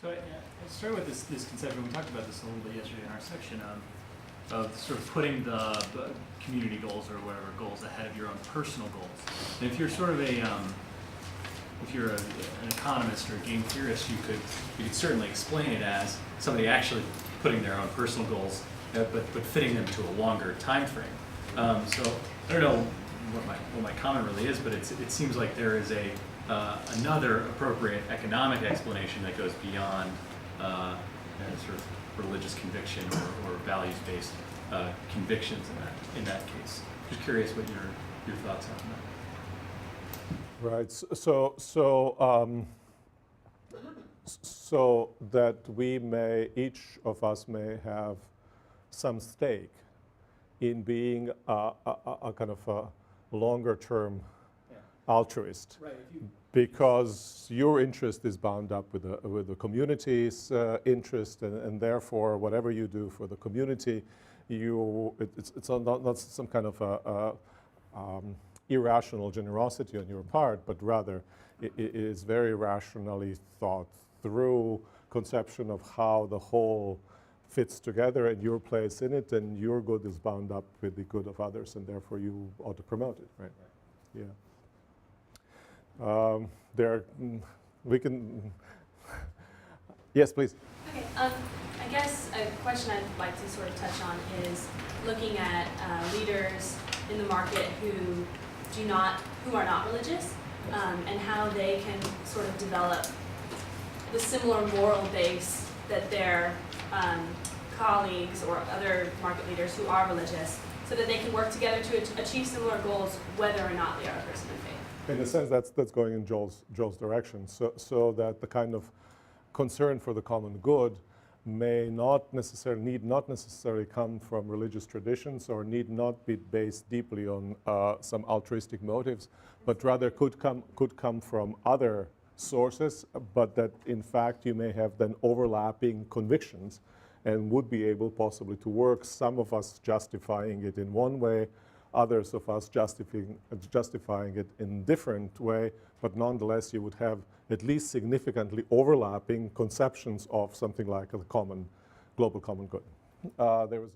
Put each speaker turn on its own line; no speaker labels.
So I started with this conception. We talked about this a little bit yesterday in our section of sort of putting the community goals or whatever goals ahead of your own personal goals. And if you're sort of if you're an economist or a game theorist, you could certainly explain it as somebody actually putting their own personal goals, but fitting them to a longer time frame. So I don't know what my comment really is, but it seems like there is another appropriate economic explanation that goes beyond sort of religious conviction or values-based convictions in that case. Just curious what your thoughts are on that.
Right. So that each of us may have some stake in being a kind of a longer-term altruist,
Right.
Because your interest is bound up with the community's interest, and therefore, whatever you do for the community, it's not some kind of irrational generosity on your part, but rather it is very rationally thought through conception of how the whole fits together and your place in it, and your good is bound up with the good of others, and therefore you ought to promote it, right? Yeah. We can. Yes, please.
Okay. I guess a question I'd like to sort of touch on is looking at leaders in the market who are not religious, and how they can sort of develop the similar moral base that their colleagues or other market leaders who are religious, so that they can work together to achieve similar goals, whether or not they are a person of faith.
In a sense, that's going in Joel's direction. So that the kind of concern for the common good need not necessarily come from religious traditions, or need not be based deeply on some altruistic motives, but rather could come from other sources, but that in fact you may have then overlapping convictions and would be able possibly to work, some of us justifying it in one way, others of us justifying it in a different way, but nonetheless you would have at least significantly overlapping conceptions of something like a global common good. There was